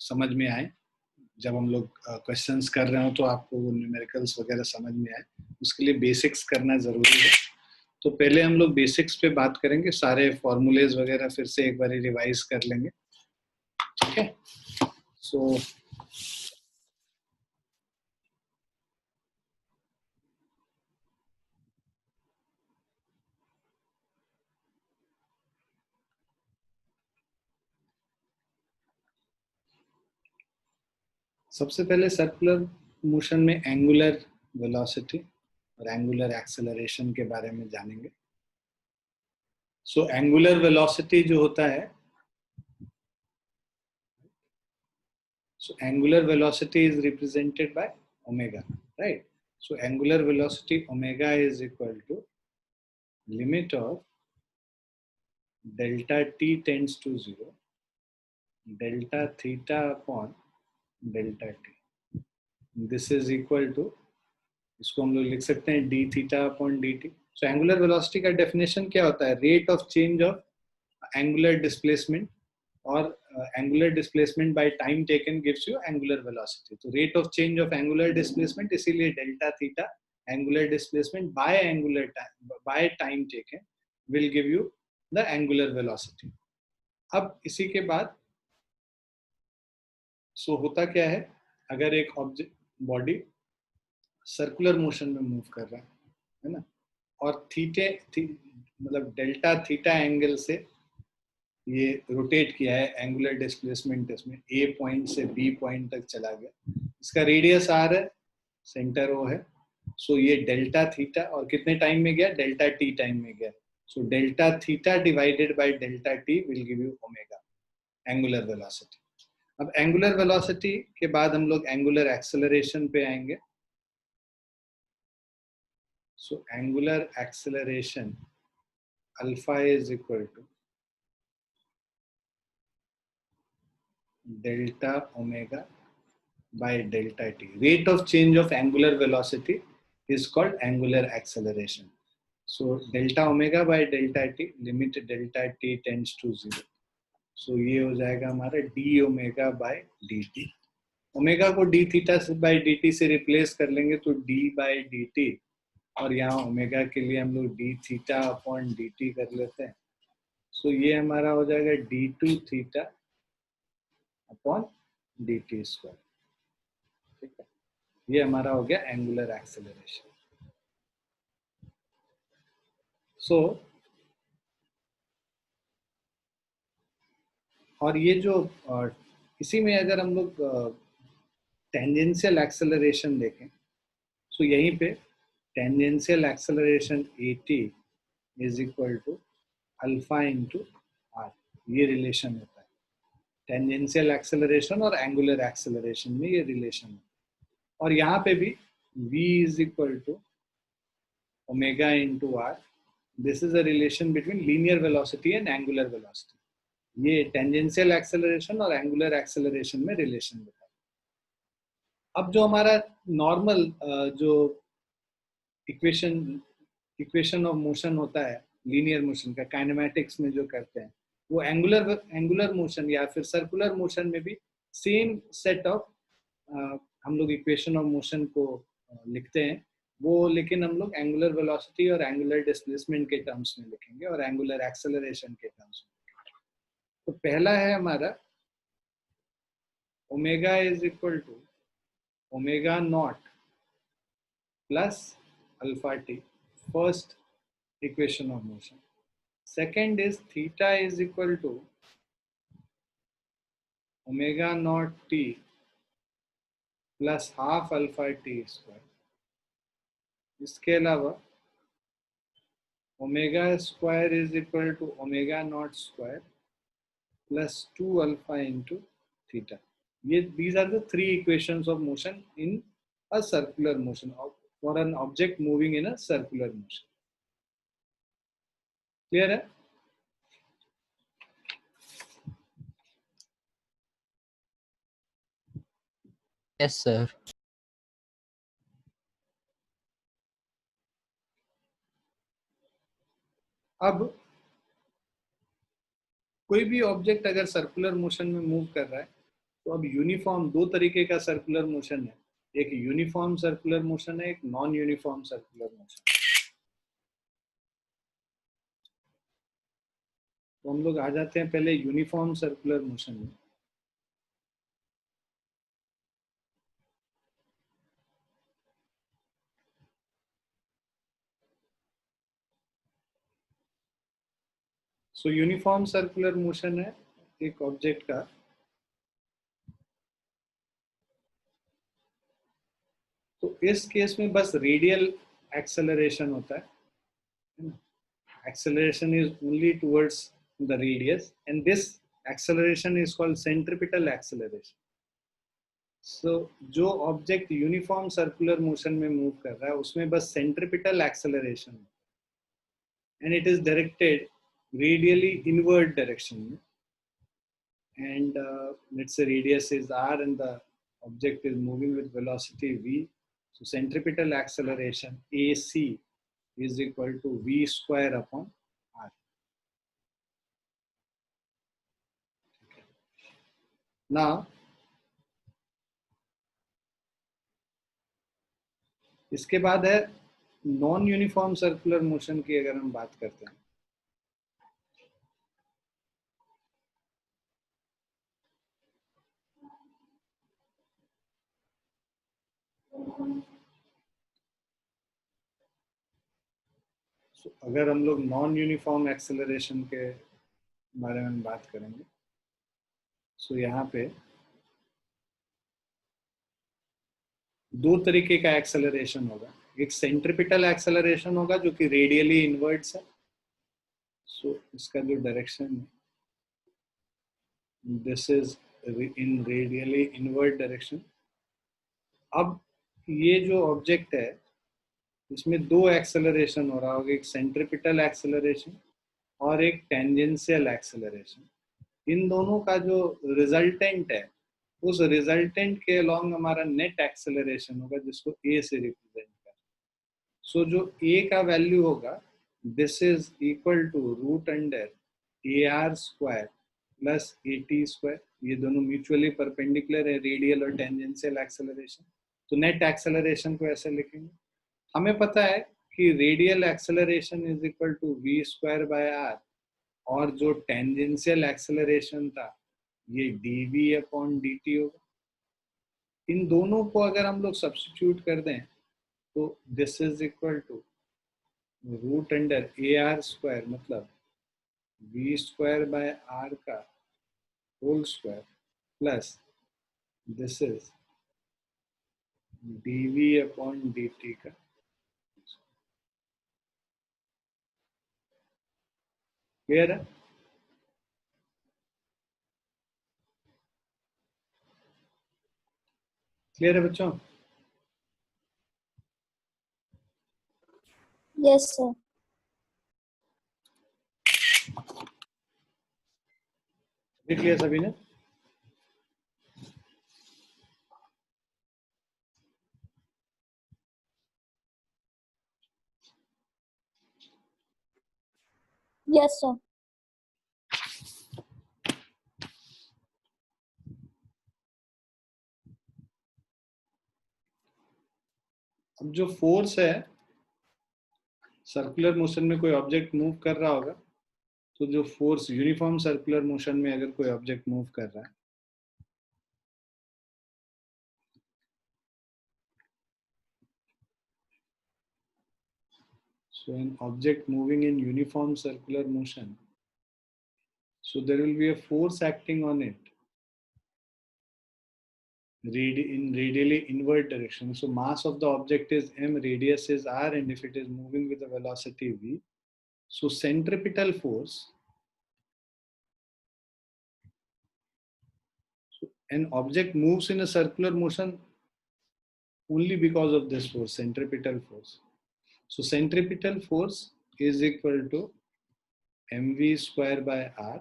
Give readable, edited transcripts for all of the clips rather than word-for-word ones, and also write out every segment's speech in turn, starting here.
समझ में आए, जब हम लोग क्वेश्चंस कर रहे हो तो आपको वो न्यूमेरिकल्स वगैरह समझ में आए, उसके लिए बेसिक्स करना जरूरी है। तो पहले हम लोग बेसिक्स पे बात करेंगे, सारे फॉर्मूलेज वगैरह फिर से एक बार रिवाइज कर लेंगे, ठीक है। सो सबसे पहले सर्कुलर मोशन में एंगुलर वेलोसिटी और एंगुलर एक्सेलरेशन के बारे में जानेंगे। सो एंगुलर वेलोसिटी जो होता है, so angular velocity is represented by omega, right? So angular velocity omega is equal to limit of delta t tends to 0 delta theta upon delta t, this is equal to, इसको हम लोग लिख सकते हैं d theta upon dt। so angular velocity का definition क्या होता है? rate of change of angular displacement और angular displacement by time taken gives you angular velocity। तो rate of change of angular displacement, इसीलिए delta theta angular displacement by time taken will give you the angular velocity। अब इसी के बाद होता क्या है, अगर एक ऑब्जेक्ट बॉडी सर्कुलर मोशन में मूव कर रहा है ना, और मतलब डेल्टा थीटा एंगल से ये रोटेट किया है, एंगुलर डिस्प्लेसमेंट इसमें ए पॉइंट से बी पॉइंट तक चला गया, इसका रेडियस आर है, सेंटर ओ है। सो ये डेल्टा थीटा, और कितने टाइम में गया? डेल्टा टी टाइम में गया। So delta theta divided by delta T will give you omega, angular velocity. अब एंगुलर वेलोसिटी के बाद हम लोग एंगुलर एक्सेलरेशन पे आएंगे। So angular acceleration alpha is equal to delta omega by delta t। rate of change of angular velocity is called angular acceleration। so delta omega by delta t, limit delta t tends to 0। so ये हो जाएगा हमारा d omega by dt। Omega को d theta by dt से replace कर लेंगे तो d by dt, और यहाँ ओमेगा के लिए हम लोग d थीटा अपॉन dt कर लेते हैं। so ये हमारा हो जाएगा d2 theta upon dt square, ठीक है। ये हमारा हो गया एंगुलर एक्सेलरेशन। और ये जो इसी में अगर हम लोग टेंजेंशियल एक्सेलरेशन देखें, सो यहीं पे tangential acceleration at is equal to alpha into R, ये रिलेशन होता है। टेंजेंशियल एक्सेलरेशन और एंगुलर एक्सेलरेशन में ये रिलेशन है। और यहाँ पे भी v is equal to omega into R, this is a relation between linear velocity and angular velocity. ये टेंजेंशियल एक्सेलरेशन और एंगुलर एक्सेलरेशन में रिलेशन बताया। अब जो हमारा नॉर्मल जो इक्वेशन ऑफ मोशन होता है, लीनियर मोशन का, काइनेमैटिक्स में जो करते हैं, वो एंगुलर मोशन या फिर सर्कुलर मोशन में भी सेम सेट ऑफ हम लोग इक्वेशन ऑफ मोशन को लिखते हैं वो, लेकिन हम लोग एंगुलर वेलोसिटी और एंगुलर डिस्प्लेसमेंट के टर्म्स में लिखेंगे और एंगुलर एक्सेलरेशन के टर्म्स में। तो पहला है हमारा omega is equal to omega naught plus alpha T, first equation of motion. Second is theta is equal to omega naught T plus half alpha T square. इसके अलावा omega square is equal to omega naught square plus 2 alpha into theta। ये these are the three equations of motion in a circular motion, for an object moving in a circular motion। clear है? yes sir। अब कोई भी object अगर circular motion में move कर रहा है तो अब यूनिफॉर्म दो तरीके का सर्कुलर मोशन है, एक यूनिफॉर्म सर्कुलर मोशन है, एक नॉन यूनिफॉर्म सर्कुलर मोशन। तो हम लोग आ जाते हैं पहले यूनिफॉर्म सर्कुलर मोशन में। सो यूनिफॉर्म सर्कुलर मोशन है एक ऑब्जेक्ट का, तो इस केस में बस रेडियल एक्सेलरेशन होता है। acceleration is only towards the radius, and this acceleration is called centripetal acceleration. So जो ऑब्जेक्ट यूनिफॉर्म सर्कुलर मोशन में मूव कर रहा है उसमें बस centripetal acceleration and it is directed radially inward direction में, and let's say radius is r and the object is moving with velocity v, so centripetal acceleration ac is equal to v square upon r. Now इसके बाद है non uniform circular motion की अगर हम बात करते हैं, तो अगर हम लोग नॉन यूनिफॉर्म एक्सेलरेशन के बारे में बात करेंगे, सो यहाँ पे दो तरीके का एक्सेलरेशन होगा, एक सेंट्रिपिटल एक्सेलरेशन होगा जो कि रेडियली इनवर्ड्स है, सो इसका जो डायरेक्शन है this is in radially inward direction. अब ये जो ऑब्जेक्ट है इसमें दो एक्सेलरेशन हो रहा होगा, एक सेंट्रिपिटल एक्सेलरेशन और एक टेंजेंशियल एक्सेलरेशन। इन दोनों का जो रिजल्टेंट है उस रिजल्टेंट के अलोंग हमारा नेट एक्सेलरेशन होगा जिसको ए से रिप्रेजेंट कर। सो जो ए का वैल्यू होगा this is equal to root under A R square plus A T square, ये दोनों म्यूचुअली परपेंडिकुलर है रेडियल और टेंजेंशियल एक्सेलरेशन। तो नेट एक्सेलरेशन को ऐसे लिखेंगे, हमें पता है कि radial acceleration is equal to V square by R, और जो टेंजेंशियल एक्सेलरेशन था ये dv अपॉन dt होगा। इन दोनों को अगर हम लोग सब्स्टिट्यूट कर दें तो this is equal to root under A R square, मतलब वी स्क्वायर बाय आर का whole square plus this is dv upon dt का। क्लियर है? क्लियर है बच्चों? Yes, sir. देख लिया सभी ने? Yes, sir. अब जो फोर्स है सर्कुलर मोशन में कोई ऑब्जेक्ट मूव कर रहा होगा, तो जो फोर्स यूनिफॉर्म सर्कुलर मोशन में अगर कोई ऑब्जेक्ट मूव कर रहा है, so an object moving in uniform circular motion, so there will be a force acting on it in radially inward direction. So mass of the object is m, radius is r, and if it is moving with a velocity v, so centripetal force, so an object moves in a circular motion only because of this force, centripetal force. So centripetal force is equal to mv square by r,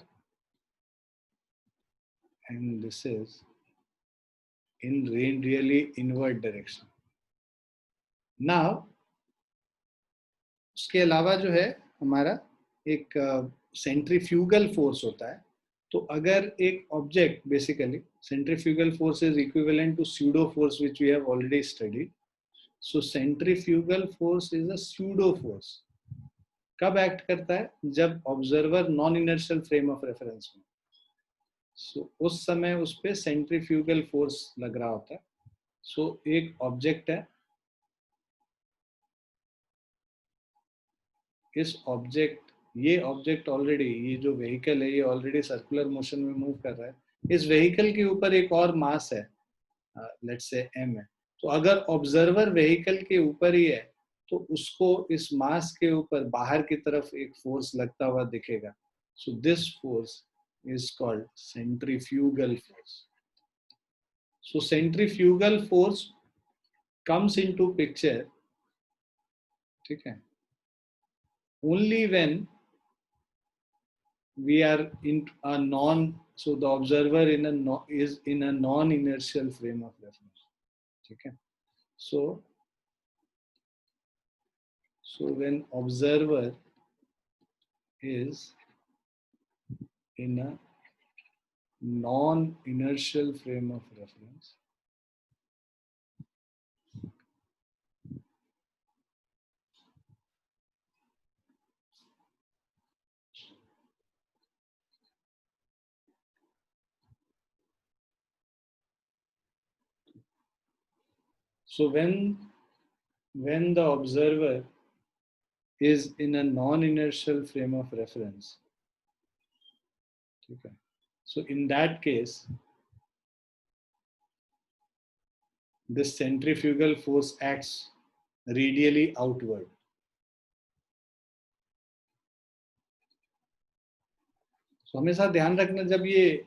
and this is in radially inward direction. Now उसके अलावा जो है हमारा एक centrifugal force होता है, तो अगर एक object basically centrifugal force is equivalent to pseudo force which we have already studied. So centrifugal force is a pseudo force. कब एक्ट करता है? जब observer non inertial frame of reference में. सो उस समय उस पे सेंट्रीफ्यूगल फोर्स लग रहा होता है. सो एक ऑब्जेक्ट है, इस ऑब्जेक्ट, ये ऑब्जेक्ट ऑलरेडी, ये जो व्हीकल है ये ऑलरेडी सर्कुलर मोशन में मूव कर रहा है. इस व्हीकल के ऊपर एक और मास है, लेट्स से m है. तो अगर ऑब्जर्वर व्हीकल के ऊपर ही है तो उसको इस मास के ऊपर बाहर की तरफ एक फोर्स लगता हुआ दिखेगा. So this force is called centrifugal force. So centrifugal force comes into picture, ठीक है, only when we are in a non, so the observer in a is in a non inertial frame of reference, ठीक है. So when observer is in a non inertial frame of reference, so when the observer is in a non inertial frame of reference, ठीक है, so in that case this centrifugal force acts radially outward. So हमेशा ध्यान रखना, जब ये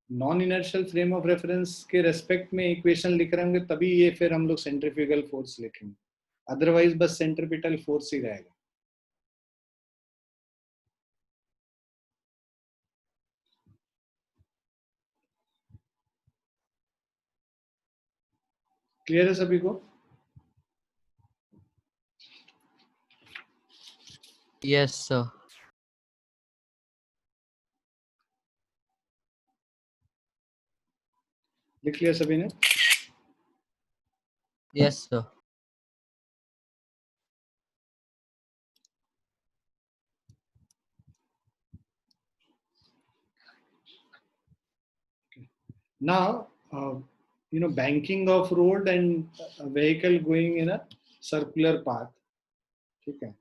non inertial frame of reference के respect में equation लिख रहे होंगे तभी ये फिर हम लोग सेंट्रीफ्यूगल फोर्स लिखेंगे, अदरवाइज बस सेंट्रीपिटल फोर्स ही रहेगा. क्लियर है सभी को? Yes, sir. लिख लिया सभी ने? Yes, sir. Now, banking of road and a vehicle going in a circular path, ठीक है.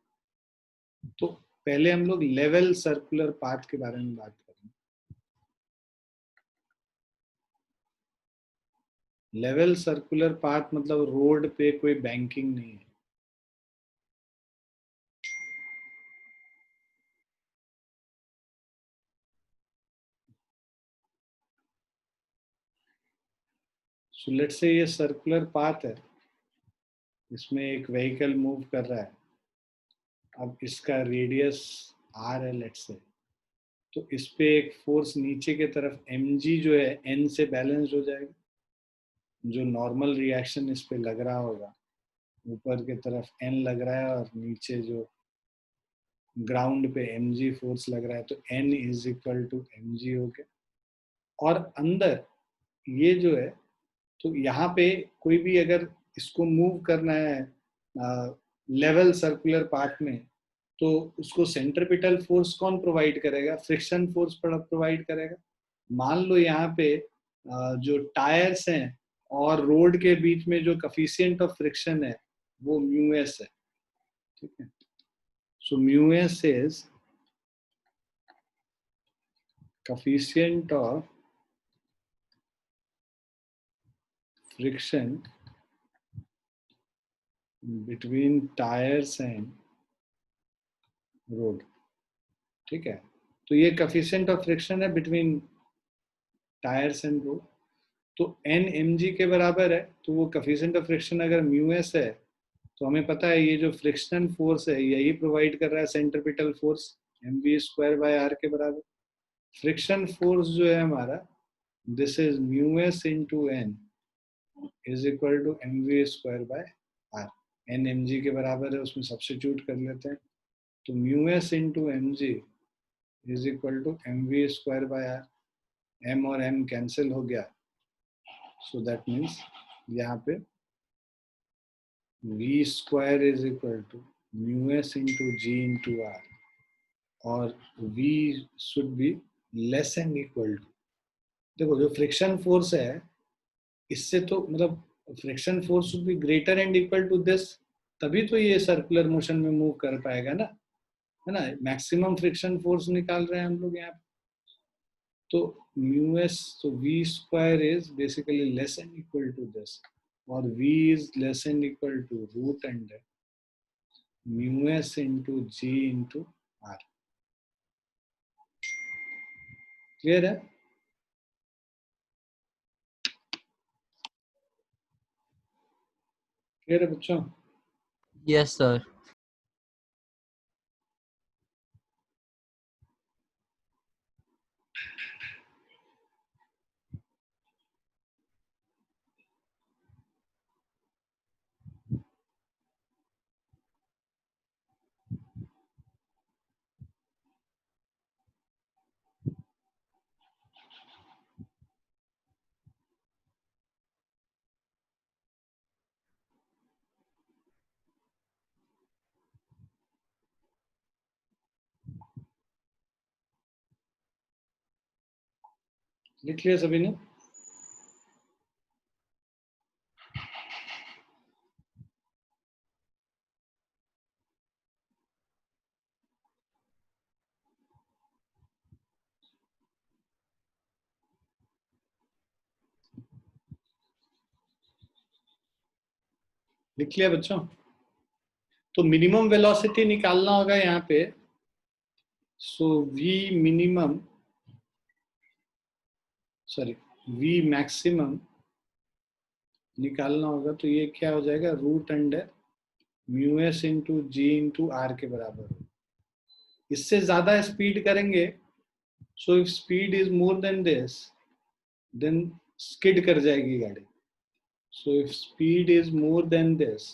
तो पहले हम लोग लेवल सर्कुलर पाथ के बारे में बात करेंगे. लेवल सर्कुलर पाथ मतलब रोड पे कोई बैंकिंग नहीं है. सो लेट्स से ये सर्कुलर पाथ है, इसमें एक व्हीकल मूव कर रहा है. अब इसका रेडियस r है लेट्स से, तो इस पे एक फोर्स नीचे के तरफ mg जो है n से बैलेंस्ड हो जाएगा. जो नॉर्मल रिएक्शन इस पे लग रहा होगा, ऊपर के तरफ n लग रहा है और नीचे जो ग्राउंड पे mg फोर्स लग रहा है, तो n is equal to mg हो गया. और अंदर ये जो है, तो यहाँ पे कोई भी अगर इसको मूव करना है लेवल सर्कुलर पाथ में, तो उसको सेंट्रीपिटल फोर्स कौन प्रोवाइड करेगा? फ्रिक्शन फोर्स प्रोवाइड करेगा. मान लो यहाँ पे जो टायर्स हैं और रोड के बीच में जो कफिशिएंट ऑफ फ्रिक्शन है वो म्यू एस है, ठीक है. So mu S is coefficient of friction between tires and road, ठीक है. तो ये coefficient of friction है between tires and road. तो n mg के बराबर है, तो वो coefficient of friction अगर म्यू एस है, तो हमें पता है ये जो फ्रिक्शनल फोर्स है यही प्रोवाइड कर रहा है centripetal force mv square by r के बराबर. फ्रिक्शन फोर्स जो है हमारा, this is mu S into N is equal to mv square by r. n mg के बराबर है, उसमें सब्स्टिट्यूट कर लेते हैं, तो mu S into mg is equal to mv²/r। m और m कैंसिल हो गया, सो दैट मीन्स यहाँ पे v² is equal to μs into g into r, और v should be less and equal to, देखो जो फ्रिक्शन फोर्स है इससे तो मतलब friction force should be greater and equal to this, तभी तो ये सर्कुलर मोशन में मूव कर पाएगा ना, है ना। मैक्सिमम फ्रिक्शन फोर्स निकाल रहे हैं हम लोग यहाँ पे, तो μs, तो v² is basically less and equal to this, और v is less and equal to root under μs into g into r। Clear है? क्लियर है बच्चों? Yes, sir. लिख लिया सभी ने? लिख लिया बच्चों? तो मिनिमम वेलोसिटी निकालना होगा यहाँ पे, so v minimum, sorry v maximum निकालना होगा, तो ये क्या हो जाएगा, root under μs into G into R के बराबर हो। इससे ज्यादा स्पीड करेंगे, so if speed is more than this then skid कर जाएगी गाड़ी। So if speed is more than this,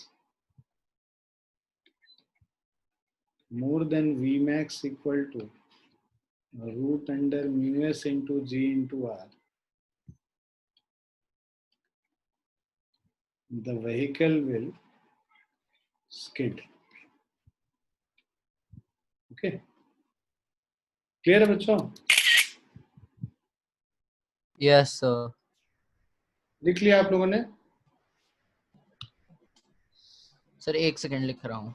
more than Vmax equal to root under μs into g into r, the vehicle will skid. Okay, clear है बच्चों? Yes, sir. लिख लिया आप लोगों ने? सर 1 सेकंड लिख रहा हूँ।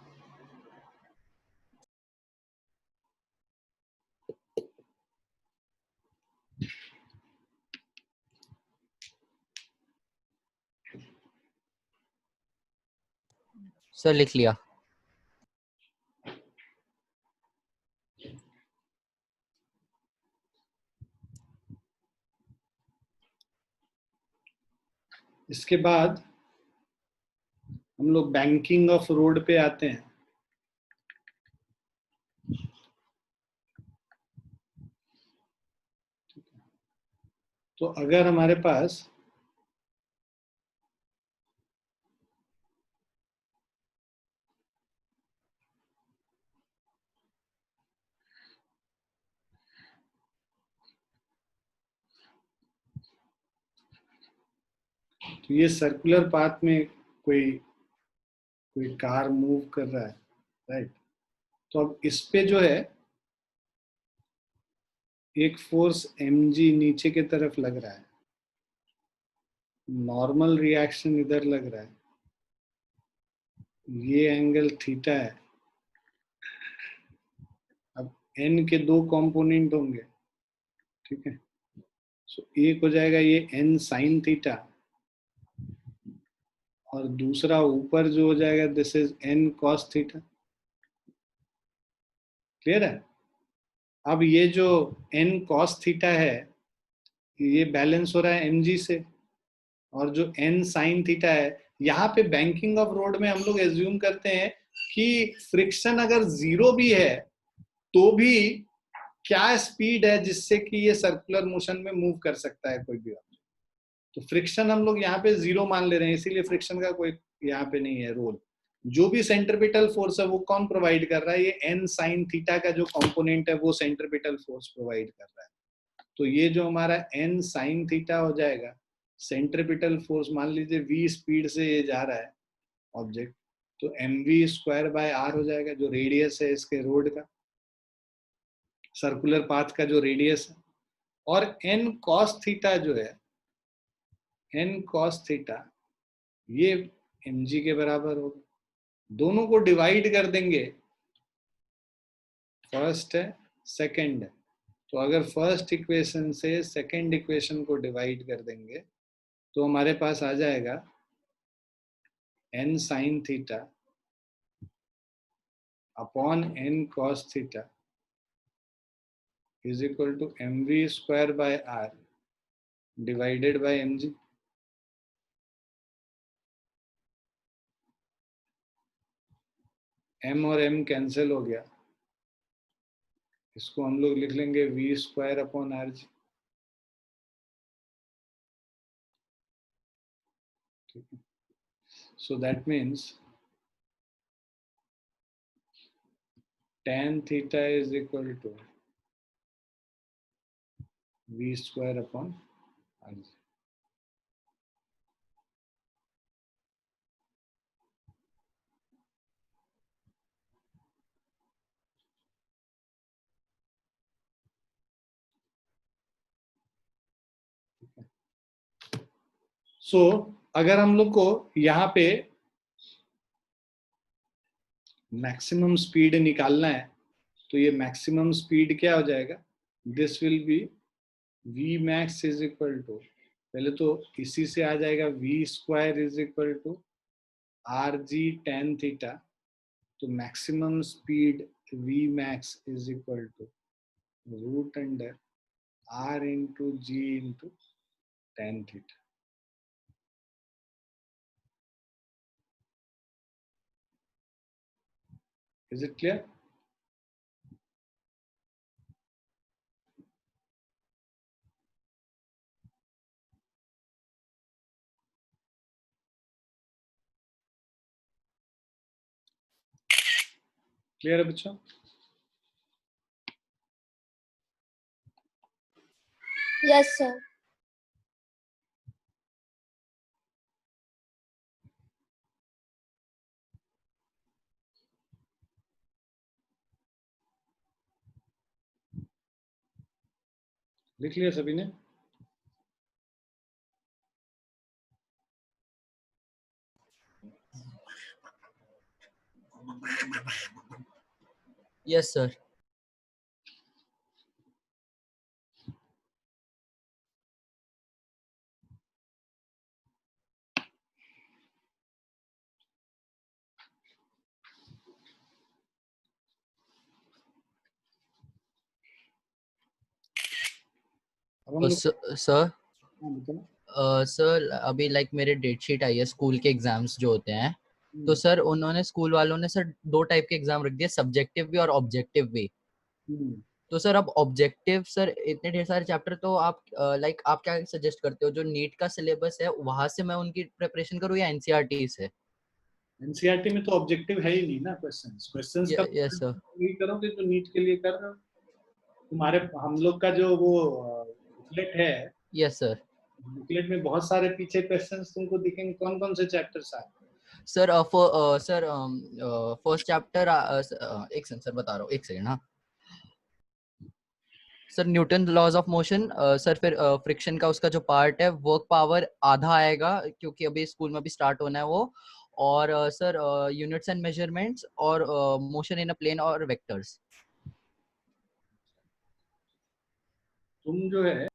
सर लिख लिया। इसके बाद हम लोग बैंकिंग ऑफ रोड पे आते हैं। तो अगर हमारे पास तो ये सर्कुलर पाथ में कोई कोई कार मूव कर रहा है, राइट। तो अब इस पे जो है एक फोर्स mg नीचे की तरफ लग रहा है, नॉर्मल रिएक्शन इधर लग रहा है, ये एंगल थीटा है। अब n के 2 कंपोनेंट होंगे, ठीक है। सो एक हो जाएगा ये n साइन थीटा, और दूसरा ऊपर जो हो जाएगा this is n cos theta. Clear है? अब ये जो n कॉस थीटा है ये बैलेंस हो रहा है mg से, और जो n साइन थीटा है, यहाँ पे बैंकिंग ऑफ रोड में हम लोग एज्यूम करते हैं कि फ्रिक्शन अगर 0 भी है तो भी क्या स्पीड है जिससे कि ये सर्कुलर मोशन में मूव कर सकता है कोई भी ऑब्जेक्ट। तो फ्रिक्शन हम लोग यहाँ पे 0 मान ले रहे हैं, इसीलिए फ्रिक्शन का कोई यहाँ पे नहीं है रोल। जो भी सेंट्रिपिटल फोर्स है वो कौन प्रोवाइड कर रहा है? ये n sin थीटा का जो कंपोनेंट है वो सेंट्रिपिटल फोर्स प्रोवाइड कर रहा है। तो ये जो हमारा n sin थीटा हो जाएगा, सेंट्रिपिटल फोर्स मान लीजिए v स्पीड से ये जा रहा है ऑब्जेक्ट, तो mv स्क्वायर बाय r हो जाएगा, जो रेडियस है इसके रोड का, सर्कुलर पाथ का जो रेडियस है। और n cos थीटा जो है, n cos थीटा ये mg के बराबर होगा। दोनों को डिवाइड कर देंगे, फर्स्ट है सेकंड है, तो अगर फर्स्ट इक्वेशन से सेकंड इक्वेशन को डिवाइड कर देंगे तो हमारे पास आ जाएगा n sin theta upon n cos theta is equal to mv square by r divided by mg। m और m कैंसिल हो गया, इसको हम लोग लिख लेंगे v square upon R G. So that means tan theta is equal to v square upon R G. सो अगर हम लोग को यहाँ पे मैक्सिमम स्पीड निकालना है तो ये मैक्सिमम स्पीड क्या हो जाएगा? This will be v max is equal to, पहले तो इसी से आ जाएगा v square is equal to R G tan theta, तो maximum speed v max is equal to root under r into G into tan theta. Is it clear? Clear है बच्चों? Yes, sir. लिख लिया सभी ने? Yes, sir. अब हम लोग सर बताना। सर अभी लाइक मेरे डेट शीट आई है स्कूल के एग्जाम्स जो होते हैं, तो सर उन्होंने स्कूल वालों ने सर दो टाइप के एग्जाम रख दिए, सब्जेक्टिव भी और ऑब्जेक्टिव भी। तो सर अब ऑब्जेक्टिव सर इतने ढेर सारे चैप्टर, तो आप लाइक आप क्या सजेस्ट करते हो, जो नीट का सिलेबस है वहां से मैं उनकी प्रिपरेशन करूँ या एनसीईआरटी से? एनसीईआरटी में तो ऑब्जेक्टिव है ही नहीं ना, क्वेश्चंस का यस सर। वही करोगे जो नीट के लिए कर रहे हो। तुम्हारे हम लोग का जो वो बुकलेट है, यस सर। बुकलेट में बहुत सारे पीछे क्वेश्चंस तुमको दिखेंगे, कौन कौन से चैप्टर्स आए? सर सर फर्स्ट चैप्टर एक सेकंड सर बता रहा हूँ, एक सेकंड। हाँ sir, Newton laws of motion, sir फिर फ्रिक्शन का उसका जो पार्ट है, वर्क पावर आधा आएगा क्योंकि अभी स्कूल में भी स्टार्ट होना है वो, और सर यूनिट्स एंड मेजरमेंट्स और मोशन इन अ प्लेन और वेक्टर्स। तुम जो है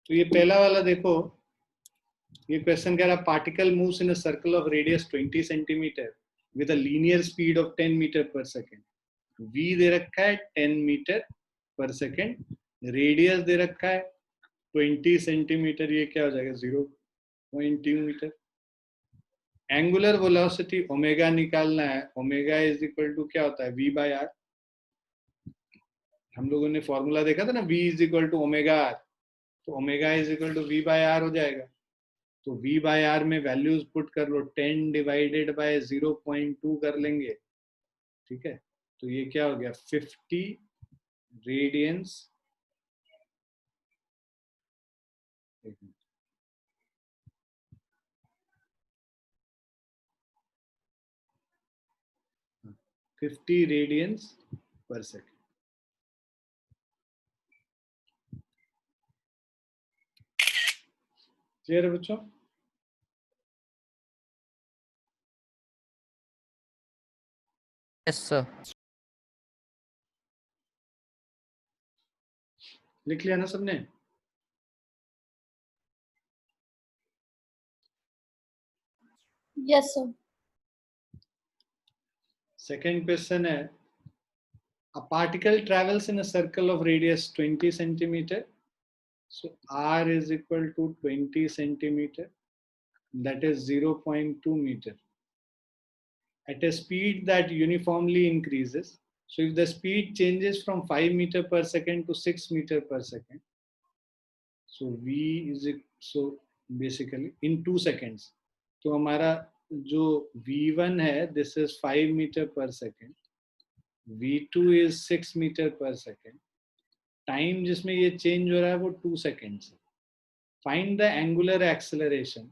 तो ये पहला वाला देखो, ये क्वेश्चन कह रहा particle moves in a circle of radius 20 centimetre with a linear speed of 10 metre per second. v दे रखा है 10 मीटर पर सेकेंड, रेडियस दे रखा है 20 सेंटीमीटर, ये क्या हो जाएगा 0.2 मीटर। एंगुलर वेलोसिटी ओमेगा निकालना है, ओमेगा इज इक्वल टू क्या होता है v बाय आर। हम लोगों ने फॉर्मूला देखा था ना, v is equal to omega R, तो omega is equal to v by R हो जाएगा। तो v बाय आर में वैल्यूज पुट कर लो, 10 डिवाइडेड बाय 0.2 कर लेंगे, ठीक है। तो ये क्या हो गया, 50 radians, 50 radians per second. Clear है बच्चों? Yes sir. लिख लिया ना सबने? Yes, sir. सेकेंड क्वेश्चन है, a particle travels in a circle of radius 20 centimeter, so r is equal to 20 centimeter, that is 0.2 meter, at a speed that uniformly increases. So if the speed changes from 5 meter per second to 6 meter per second, so v is so basically in 2 seconds, तो हमारा जो v1 है, this is 5 meter per second, v2 is 6 meter per second, time जिसमें ये change हो रहा है वो 2 सेकेंड्स है। Find the angular acceleration.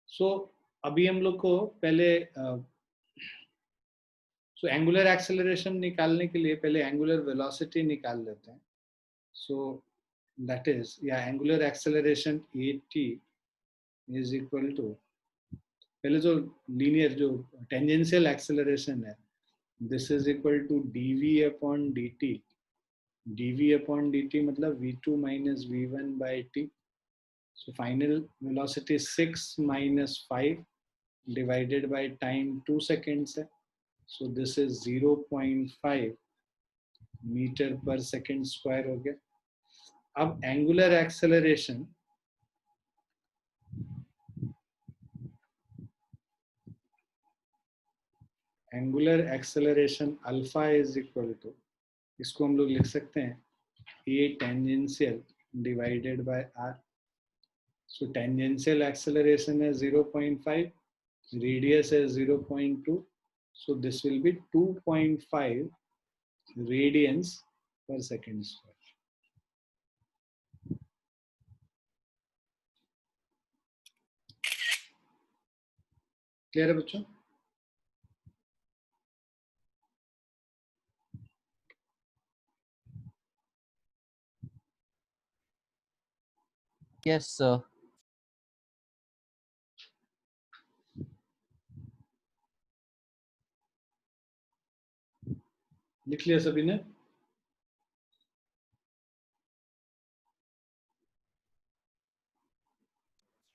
So अभी हम लोग को पहले एंगुलर एक्सेलरेशन निकालने के लिए पहले एंगुलर वेलोसिटी निकाल लेते हैं। सो दैट इज, या angular acceleration at is equal to, पहले जो लीनियर जो टेंजेंशियल एक्सेलरेशन है, this is equal to dv upon dt, dv upon dt मतलब v2 minus v1 by t. So final velocity is 6 minus 5 divided by time 2 seconds है. So this is 0.5 meter per second square हो गया. अब angular acceleration, angular acceleration alpha is equal to, इसको हम लोग लिख सकते हैं a tangential divided by r. So tangential acceleration is 0.5, radius is 0.2. So this will be 2.5 radians per second square. Clear है बच्चों? Yes sir. लिख लिया सभी ने?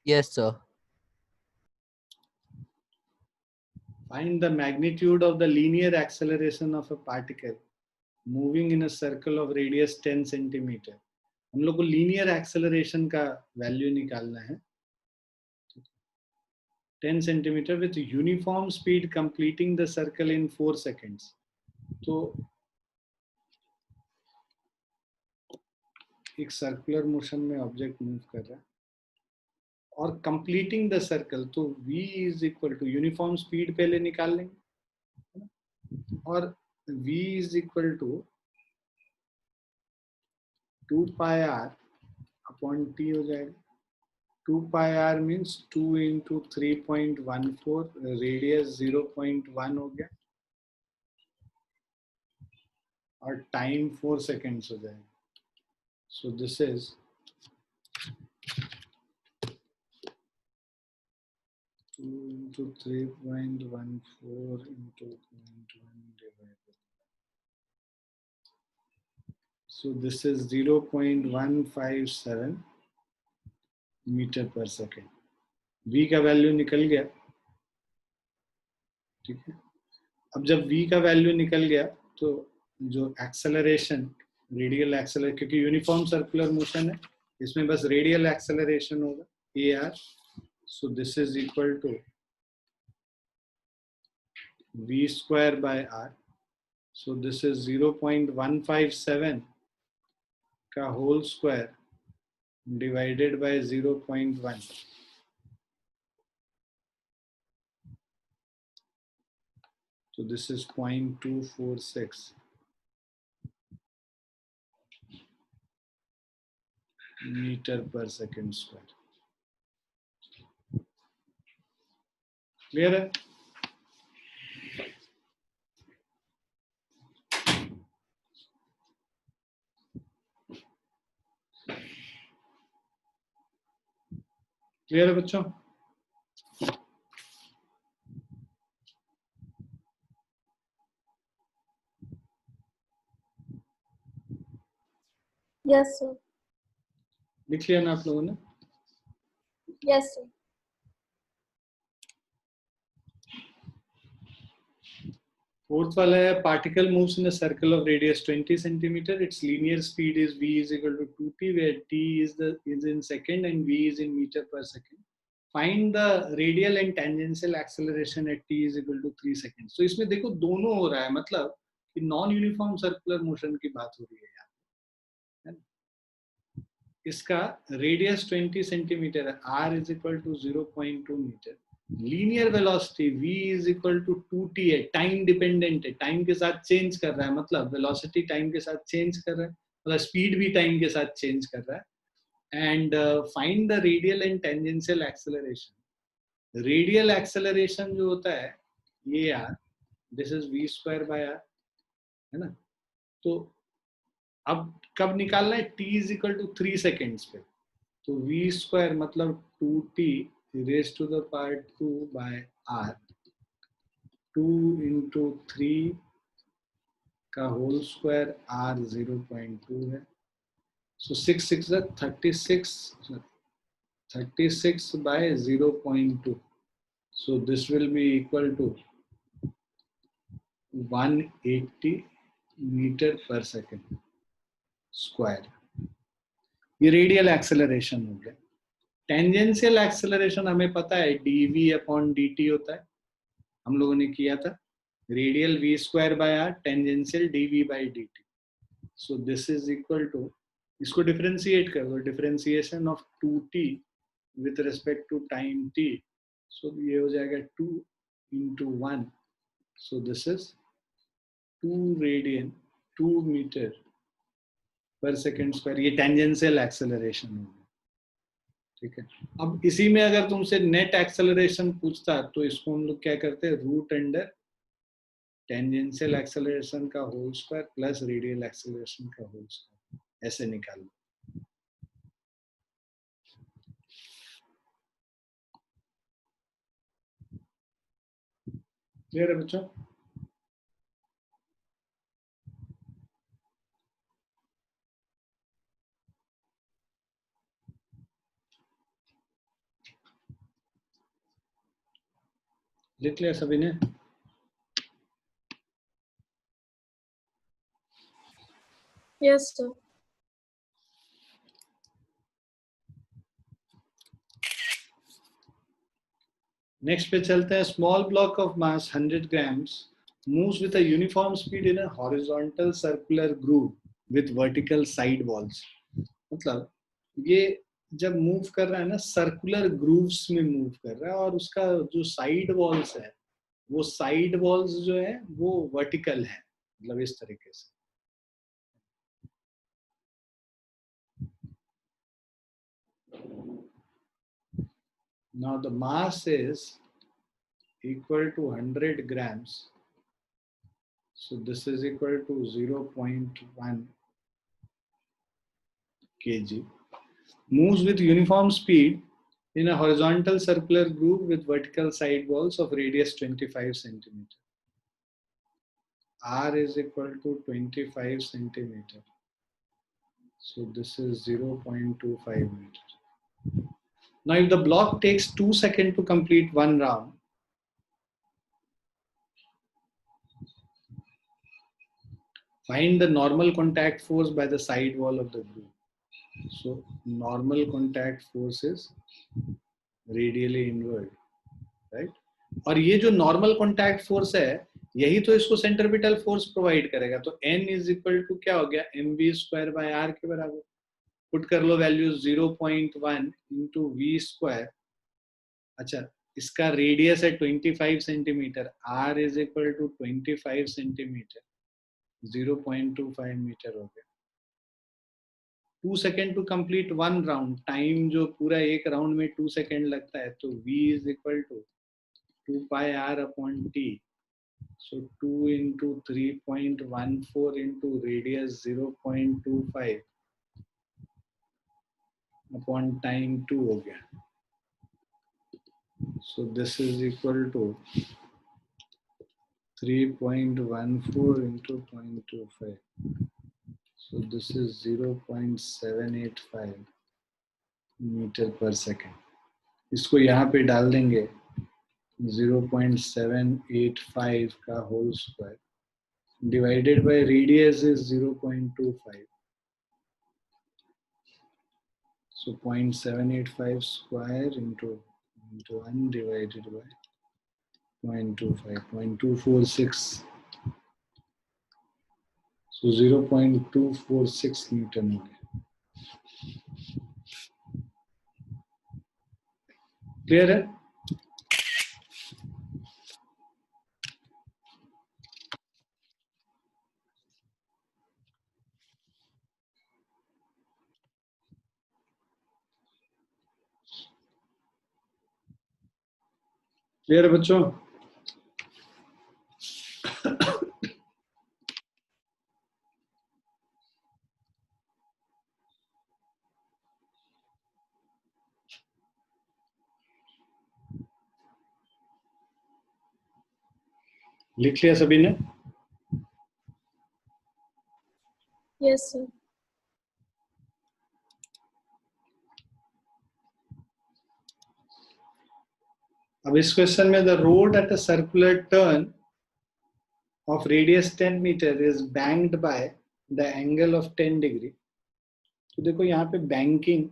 Yes sir. Find the magnitude of the linear acceleration of a particle moving in a circle of radius 10 centimeter. हम लोग को linear acceleration का वैल्यू निकालना है, 10 centimeter with uniform speed completing the circle in 4 seconds. तो एक circular motion में object move कर रहा है और कंप्लीटिंग द सर्कल, तो v is equal to uniform speed पहले निकाल लेंगे और v is equal to 2 pi r upon t हो जाएगा. 2 pi r means 2 into 3.14, radius 0.1 हो गया और टाइम 4 सेकेंड्स हो जाएगा. So this is 2 into 3.14 into 0.1 divided. So this is 0.157 metre per second. v का वैल्यू निकल गया, ठीक है. अब जब v का वैल्यू निकल गया तो जो एक्सेलरेशन, रेडियल एक्सेलरेशन, क्योंकि यूनिफॉर्म सर्कुलर मोशन है इसमें बस रेडियल एक्सेलरेशन होगा ar. So this is equal to v square by r. So this is 0.157 का whole square divided by 0.1. So this is 0.246 meter per second square. Clear है? Clear है बच्चों? Yes, sir. लिख लिया ना आप लोगों ने? Yes, sir. Fourth वाला है particle moves in a circle of radius 20 centimeter. Its linear speed is v is equal to 2t, where t is in second and v is in meter per second. Find the radial and tangential acceleration at t is equal to 3 seconds. So इसमें देखो दोनों हो रहा है, मतलब कि non uniform circular motion की बात हो रही है यहाँ. इसका radius 20 centimeter है, r is equal to 0.2 meter. Linear velocity v is equal to 2t है, टाइम डिपेंडेंट है, टाइम के साथ चेंज कर रहा है, मतलब वेलोसिटी टाइम के साथ चेंज कर रहा है, मतलब स्पीड भी टाइम के साथ चेंज कर रहा है. And find the radial and tangential acceleration. Radial acceleration जो होता है ये यार, this is v square by r, है ना. तो अब कब निकालना है? t is equal to 3 seconds पे. तो v स्क्वायर मतलब 2t raised to the power 2 by r, 2 into 3 का whole square, r 0.2 है. So 6 6 36 by 0.2. So this will be equal to 180 meter per second square. ये रेडियल एक्सेलरेशन हो गया. Tangential acceleration हमें पता है dv अपॉन dt होता है, हम लोगों ने किया था. Radial v square by r, tangential dv by dt. So this is equal to, इसको डिफरेंशिएट कर दो, differentiation of 2t with respect to time t. So ये हो जाएगा 2 into 1. So this is 2 radian 2 metre per second square. ये tangential acceleration होगा. ठीक है. अब इसी में अगर तुमसे नेट एक्सेलरेशन पूछता तो इसको हम लोग क्या करते हैं? रूट अंडर टेंजेंशियल एक्सेलरेशन का whole square plus radial acceleration का होल स्क्वायर, ऐसे निकाल लो. क्लियर है बच्चों? लिख लिया सभी ने? Yes, sir. नेक्स्ट पे चलते हैं. Small block of mass 100 grams moves with a uniform speed in a horizontal circular groove with vertical side walls. मतलब ये जब मूव कर रहा है ना, सर्कुलर ग्रूव्स में मूव कर रहा है, और उसका जो साइड वॉल्स है, वो साइड वॉल्स जो है वो वर्टिकल है, मतलब इस तरीके से. Now the mass is equal to 100 grams. So this is equal to 0.1 kg. Moves with uniform speed in a horizontal circular groove with vertical side walls of radius 25 centimeter. R is equal to 25 centimeter. So this is 0.25 meter. Now if the block takes 2 seconds to complete one round, find the normal contact force by the side wall of the groove. So normal contact force is radially inward, right? और ये जो normal contact force है, यही तो इसको centripetal force provide करेगा. तो N is equal to क्या हो गया? mv square by r के बराबर. पुट कर लो वैल्यू 0.1 इंटू वी स्क्वायर। अच्छा, इसका रेडियस है 25 centimetre, r is equal to 25 centimetre, 0.25 metre हो गया। 2 second to complete 1 round, time जो पूरा एक राउंड में 2 सेकेंड लगता है, तो v is equal to 2 pi r upon t। So 2 into 3.14 into radius 0.25 upon time 2 हो गया। So this is equal to 3.14 into 0.25. So this is 0.785 metre per second. इसको यहाँ पे डाल देंगे 0.785 का whole square divided by radius is 0.25। So 0.785 square into 1 divided by 0.25, 0.246. So 0.246 Newton हो गया। क्लियर है? क्लियर है बच्चों? लिख लिया सभी ने? Yes, sir. अब इस क्वेश्चन में the road at a circular turn of radius 10 meter is banked by the angle of 10 degree। तो देखो यहाँ पे बैंकिंग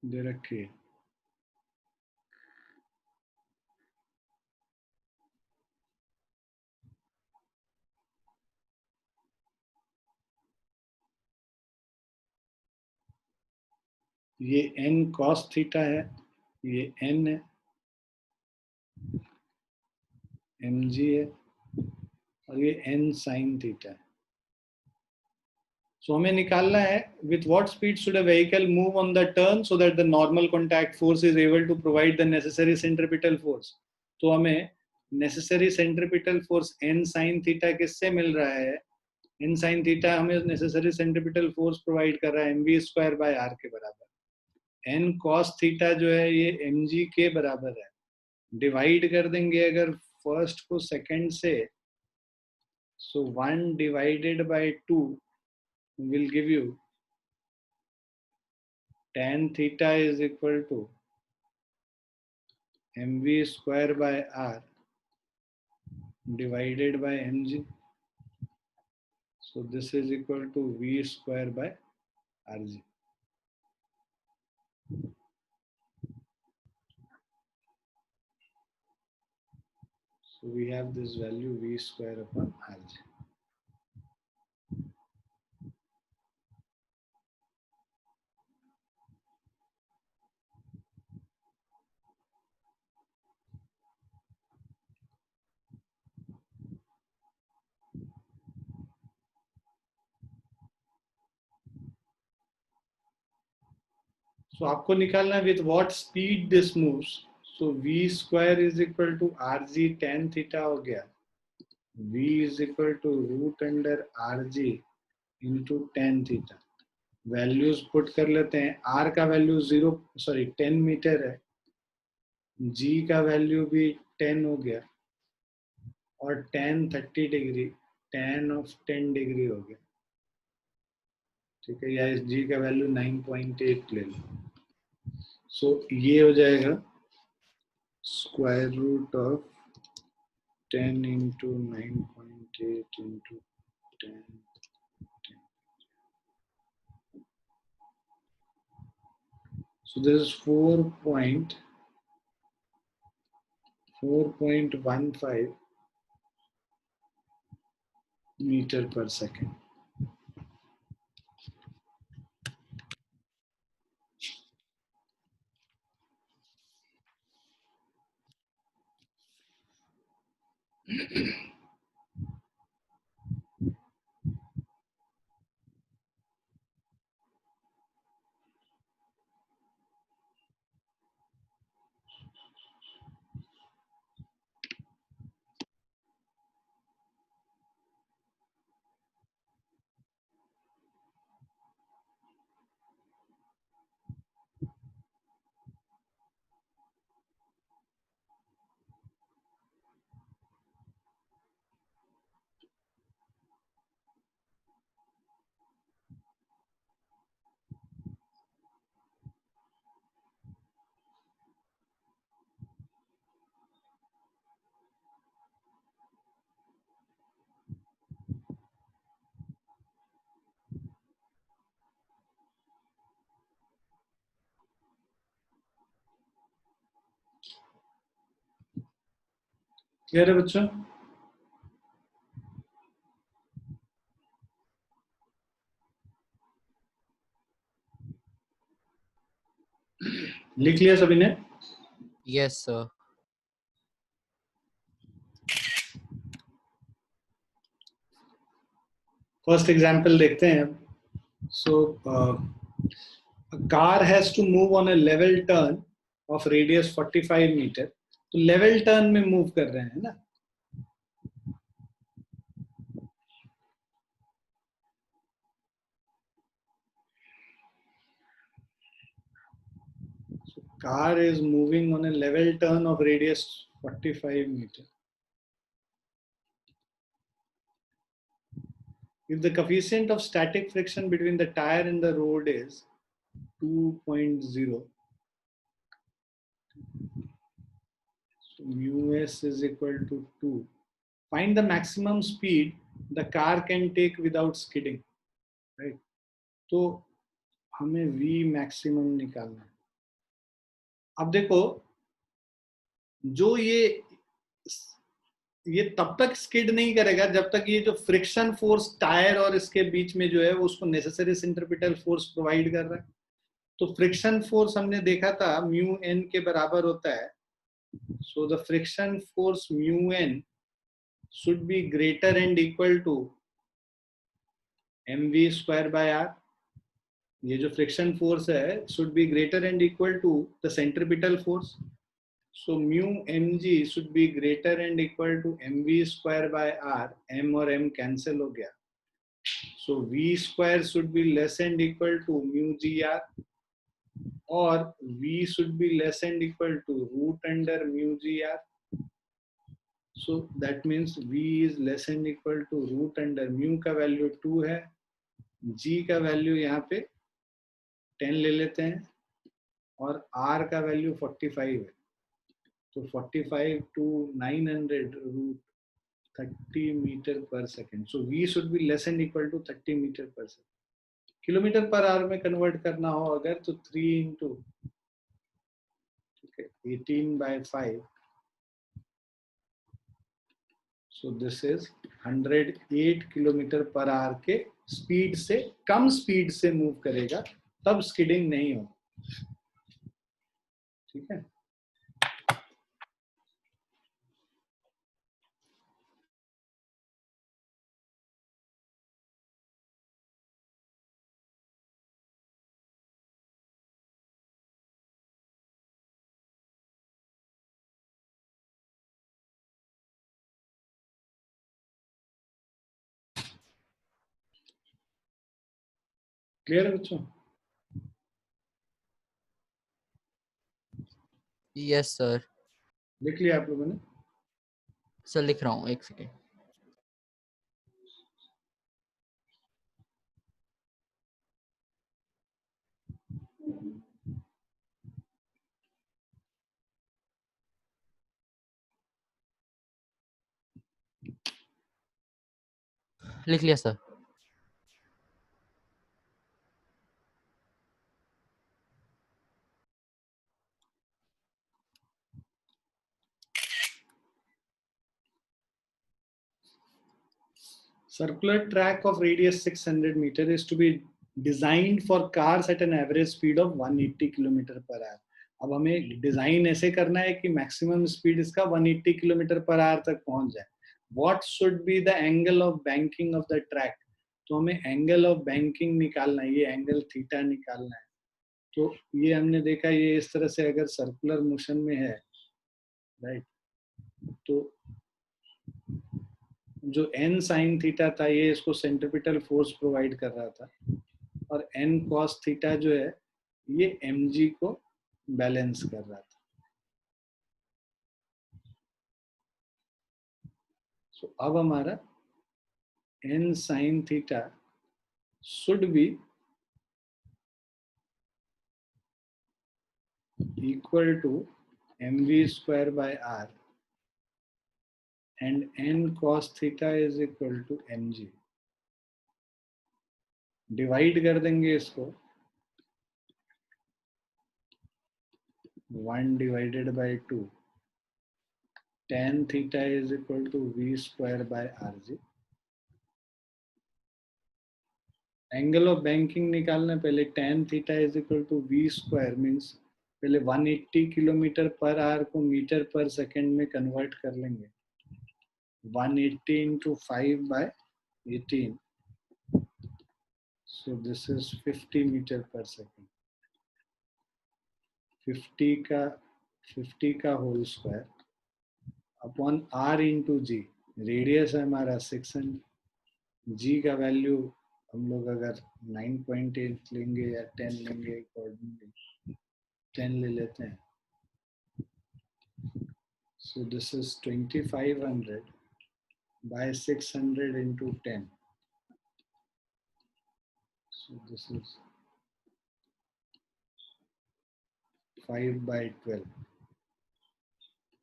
दे रखी है। ये n cos थीटा है, ये n है, mg है, और ये n sin थीटा है। सो हमें निकालना है with what speed should a vehicle move on the turn so that the normal contact force is able to provide the necessary centripetal force। तो हमें necessary centripetal force n sin theta किससे मिल रहा है? n sin theta हमें necessary centripetal force provide कर रहा है mv square by r के बराबर। n cos थीटा जो है ये mg के बराबर है। डिवाइड कर देंगे अगर फर्स्ट को सेकंड से, so 1 divided by 2 will give you tan theta is equal to mv square by r divided by mg। So this is equal to v square by rg। So we have this value v square upon rg। So आपको निकालना है with what speed this moves। So v square is equal to rg tan theta हो गया, v is equal to root under rg into tan theta। Values put कर लेते हैं। r का value 10 metre है, g का वैल्यू भी 10 हो गया, और tan 30 degree, tan of 10 degree हो गया। ठीक है, या इस g का वैल्यू 9.8 ले लो। सो ये हो जाएगा square root of 10 into 9.8 into 10। So this is 4.4 4.15 meter per second. Clear है बच्चों? लिख लिया सभी ने? Yes sir. फर्स्ट एग्जांपल देखते हैं। सो a car has to move on a level turn of radius 45 metre, तो लेवल टर्न में मूव कर रहे हैं ना। So car is moving on a level turn of radius 45 meter. If the coefficient of static friction between the tire and the road is 2.0, so mu s is equal to 2. Find the maximum speed the car can take without skidding, right? तो हमें v maximum निकालना है। अब देखो, जो ये तब तक स्किड नहीं करेगा जब तक ये जो फ्रिक्शन फोर्स टायर और इसके बीच में जो है वो उसको नेसेसरी सेंट्रीपिटल फोर्स प्रोवाइड कर रहा है। तो फ्रिक्शन फोर्स हमने देखा था म्यू एन के बराबर होता है। So the friction force mu N should be greater and equal to M V square by R. ये जो फ्रिक्शन फोर्स है should be greater and equal to the centripetal force. So mu mg should be greater and equal to mv square by r. M और m cancel हो गया। So v square should be less and equal to mu gr, और v should be less and equal to root under mu gr. So that means v is less and equal to root under mu का value 2 है, g का value यहाँ पे 10 ले लेते हैं और r का वैल्यू 45 है। तो 45 to 900 root 30 meter per second. So v should be less and equal to 30 meter per second. Kilometre per hour में कन्वर्ट करना हो अगर तो 3 into 18 by 5. So this is 108 kilometre per hour के स्पीड से, कम स्पीड से मूव करेगा तब स्किडिंग नहीं हो। ठीक है। क्लियर है बच्चों? Yes sir. लिख लिया आप लोगों ने? सर लिख रहा हूँ, एक सेकेंड। लिख लिया sir. circular track of radius 600 meter is to be designed for cars at an average speed of 180 kilometre per hour. अब हमें डिजाइन ऐसे करना है कि मैक्सिमम स्पीड इसका 180 किलोमीटर पर आवर तक पहुंच जाए. What should be the angle of banking of the track? तो हमें एंगल ऑफ बैंकिंग निकालना है, ये एंगल थीटा निकालना है. तो ये हमने देखा, ये इस तरह से अगर सर्कुलर मोशन में है, राइट, तो जो n साइन थीटा था ये इसको सेंट्रीपिटल फोर्स प्रोवाइड कर रहा था, और n कॉस थीटा जो है ये mg को बैलेंस कर रहा था. सो अब हमारा n sine theta should be equal to mv square by r and n cos theta is equal to mg. Divide कर देंगे इसको, 1 divided by 2, tan theta is equal to v square by rg. Angle of banking निकालना, पहले tan theta is equal to v square means पहले 180 kilometre per hour को metre per second में convert कर लेंगे. 180 into 5 by 18. So this is 50 meter per second. 50 का whole square upon r into g. Radius है हमारा 600. g का value हम लोग अगर 9.8 लेंगे या 10 लेंगे, अकॉर्डिंगली 10 ले लेते हैं. So this is 2500 by 600 into 10. So this is 5 by 12.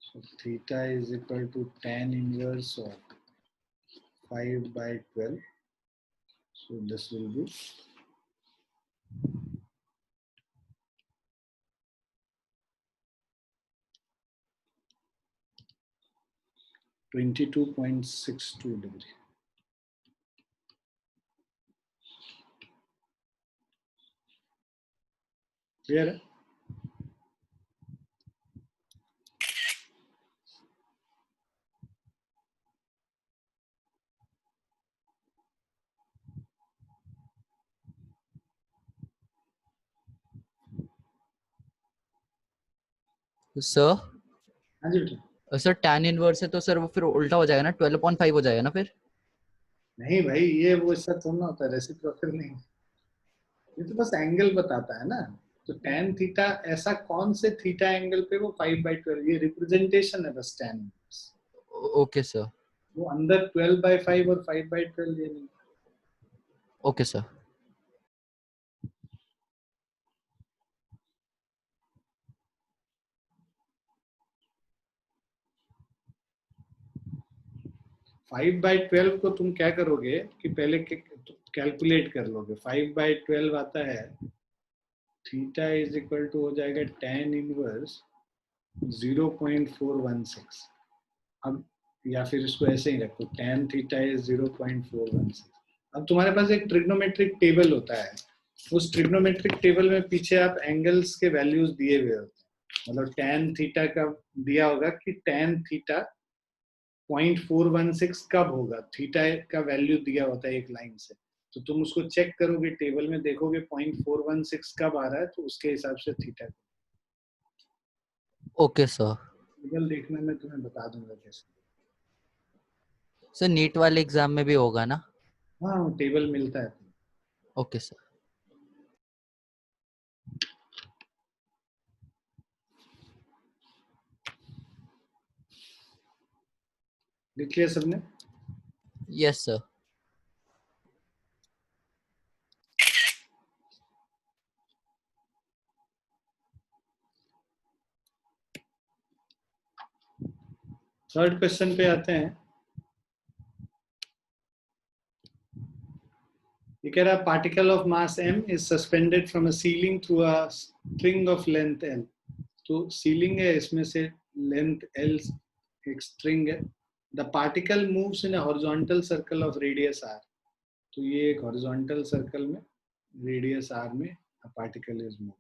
So theta is equal to tan inverse of 5 by 12. So this will be 22.62 degree. Clear है? सर हाँ जी बेटा. सर tan इनवर्स है तो सर वो फिर उल्टा हो जाएगा ना, 12.5 हो जाएगा ना फिर. नहीं भाई, ये वो इसका थोड़ा होता है, रेसिप्रोकल नहीं. ये तो बस एंगल बताता है ना. तो tan थीटा ऐसा कौन से थीटा एंगल पे वो 5 by 12, ये रिप्रेजेंटेशन है बस tan. Okay sir. वो अंदर 12 by 5 और 5 by 12 ये नहीं. Okay sir. फाइव बाई 12 को तुम क्या करोगे कि पहले कैलकुलेट कर लोगे. 5 by 12 आता है, थीटा इज इक्वल टू हो जाएगा tan इनवर्स 0.416. अब या फिर इसको ऐसे ही रखो, tan थीटा इज 0.416. अब तुम्हारे पास एक ट्रिग्नोमेट्रिक टेबल होता है. उस ट्रिग्नोमेट्रिक टेबल में पीछे आप एंगल्स के वैल्यूज दिए हुए होते हैं. मतलब tan थीटा का दिया होगा कि tan थीटा 0.416 कब होगा, थीटा का वैल्यू दिया होता है एक लाइन से. तो तुम उसको चेक करोगे, टेबल में देखोगे 0.416 कब आ रहा है, तो उसके हिसाब से थीटा. Okay sir. टेबल देखने में तुम्हें बता दूंगा कैसे. सर नीट वाले एग्जाम में भी होगा ना? हाँ, टेबल मिलता है. Okay sir. लिख लिया सबने? Yes sir. थर्ड क्वेश्चन पे आते हैं. ये कह रहा है particle of mass m is suspended from a ceiling through a string of length l. तो सीलिंग है, इसमें से लेंथ l एक स्ट्रिंग है, the particle moves in a horizontal circle of radius r. तो ये एक हॉरिजॉन्टल सर्कल में रेडियस r में a particle is moving.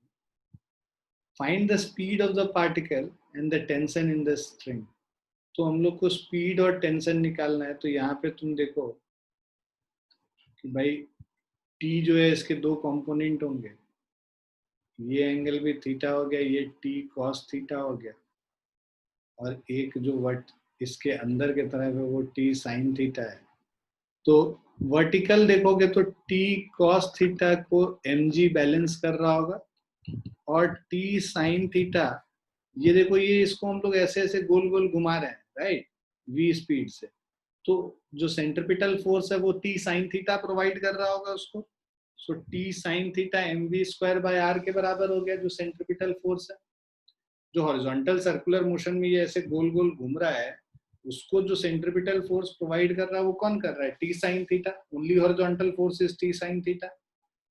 Find the speed of the particle and the tension in the string. तो हम लोग को स्पीड और टेंशन निकालना है. तो यहाँ पे तुम देखो कि भाई टी जो है इसके दो कंपोनेंट होंगे. ये एंगल भी थीटा हो गया, ये टी कॉस थीटा हो गया, और एक जो वट इसके अंदर की तरफ है वो टी साइन थीटा है. तो वर्टिकल देखोगे तो टी कॉस थीटा को mg बैलेंस कर रहा होगा, और टी साइन थीटा, ये देखो ये इसको हम लोग ऐसे ऐसे गोल गोल घुमा रहे हैं, राइट, v स्पीड से. तो जो सेंट्रिपिटल फोर्स है वो टी साइन थीटा प्रोवाइड कर रहा होगा उसको. So T sin theta mv square by r के बराबर हो गया, जो सेंट्रिपिटल फोर्स है. जो हॉरिजॉन्टल सर्कुलर मोशन में ये ऐसे गोल गोल घूम रहा है, उसको जो सेंट्रिपिटल फोर्स प्रोवाइड कर रहा है वो कौन कर रहा है? T sin theta. Only horizontal force is T sin theta.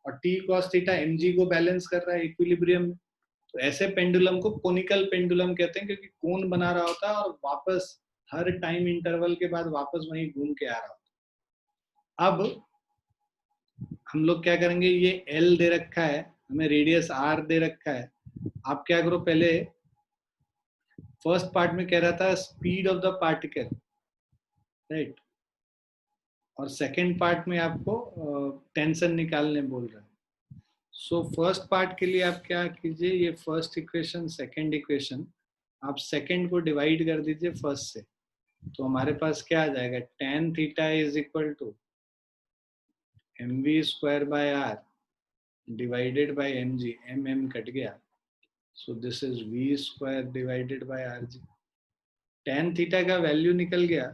और टी कॉस थीटा mg को बैलेंस कर रहा है इक्विलिब्रियम में. तो ऐसे पेंडुलम को कोनिकल पेंडुलम कहते हैं, क्योंकि कोन बना रहा होता है और वापस हर टाइम इंटरवल के बाद वापस वहीं घूम के आ रहा होता है. अब हम लोग क्या करेंगे, ये L दे रखा है हमें, रेडियस R दे रखा है. आप क्या करो, पहले फर्स्ट पार्ट में कह रहा था speed of the particle, right, और सेकंड पार्ट में आपको टेंशन निकालने बोल रहा है. सो फर्स्ट पार्ट के लिए आप क्या कीजिए, ये फर्स्ट इक्वेशन सेकंड इक्वेशन, आप सेकंड को डिवाइड कर दीजिए फर्स्ट से. तो हमारे पास क्या आ जाएगा, tan theta is equal to mv square by r divided by mg. m cut गया, so this is v square divided by rg. tan theta का वैल्यू निकल गया,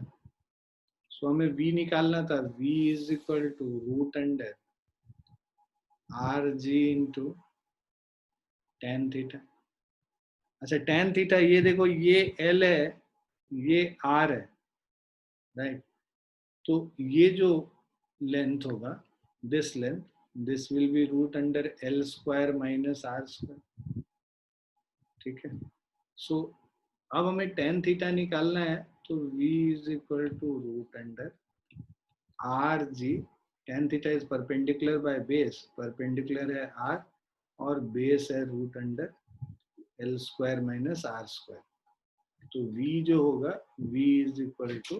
सो हमें v निकालना था. v is equal to root under rg into tan theta. अच्छा, tan theta ये देखो, ये L है, ये R है, राइट. तो ये जो लेंथ होगा, this length, this will be root under L square minus R square. ठीक है. सो अब हमें tan थीटा निकालना है, तो v is equal to root under rg. tan theta is perpendicular by base, perpendicular है r और बेस है root under L square minus R square. तो v जो होगा, v is equal to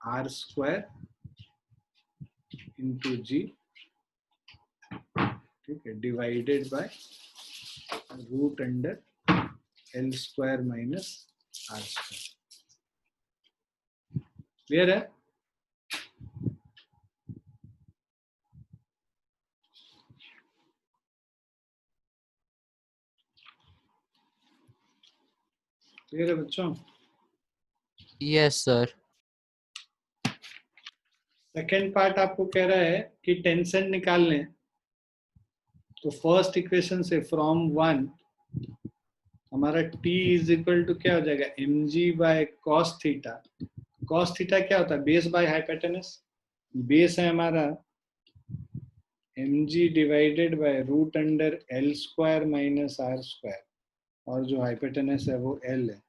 R square into G, ठीक है, divided by root under L square minus R square. Clear है? Clear है बच्चों? Yes sir. सेकेंड पार्ट आपको कह रहा है कि टेंशन निकाल लें. तो फर्स्ट इक्वेशन से फ्रॉम 1 हमारा t इज इक्वल टू क्या हो जाएगा, mg by cos theta. Cos theta क्या होता है, बेस बाय हाइपोटेनस. बेस है हमारा mg divided by root under L square minus R square, और जो हाइपोटेनस है वो L है.